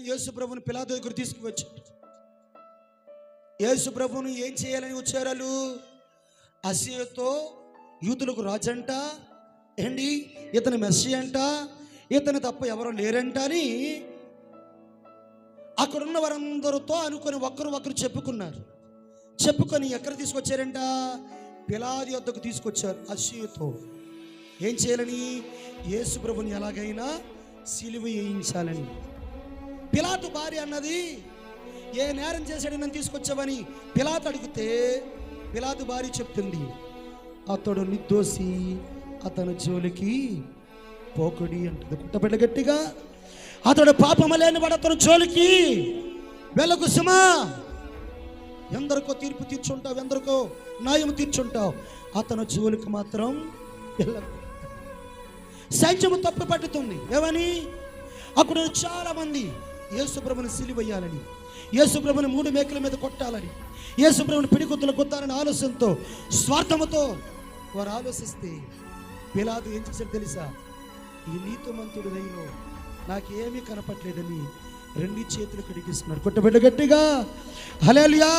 యేసు ప్రభువుని పిలాతు దగ్గర తీసుకువచ్చాడు. యేసు ప్రభువుని ఏం చేయాలని వచ్చారు వాళ్ళు? అసూయతో యూదులకు రాజంట, ఏంటి ఇతని మెస్సీ అంట, ఇతను తప్ప ఎవరో లేరంట అని అక్కడున్న వారందరితో అనుకొని ఒకరు చెప్పుకున్నారు. చెప్పుకొని ఎక్కడ తీసుకొచ్చారంట? పిలాతు వద్దకు తీసుకొచ్చారు. అసూయతో ఏం చేయాలని? యేసు ప్రభుని ఎలాగైనా సిలువ వేయించాలని. పిలాతు భార్య అన్నది, ఏ నేరం చేశాడు నన్ను తీసుకొచ్చావని పిలాతు అడిగితే పిలాతు భార్య చెప్తుంది, అతడు నిర్దోషి, అతను జోలికి పోకుడి అంటుంది. కుట్టబిడ్డ గట్టిగా, అతడు పాపము లేని వాడు, అతను జోలికి వెళ్ళకు సుమా. ఎందరికో తీర్పు తీర్చుంటావు, ఎందరికో న్యాయం తీర్చుంటావు, అతను జోలికి మాత్రం వెళ్ళకు. సైన్యము తప్పు పట్టుతుంది. ఏమని? అప్పుడు చాలా మంది యేసు ప్రభుని సిలువేయాలని, యేసు ప్రభుని 3 మేకల మీద కొట్టాలని, యేసు ప్రభుని పిడిగుద్దులు కొట్టాలని ఆలోచనతో, స్వార్థముతో వారు ఆలోచిస్తే పిలాతు ఏం చేశాడు తెలుసా? ఈ నీతిమంతుడు దయలో నాకేమీ కనపట్లేదని 2 చేతులు కడిగిస్తున్నాడు. కొట్టబిడ్డ గట్టిగా హల్లెలూయా.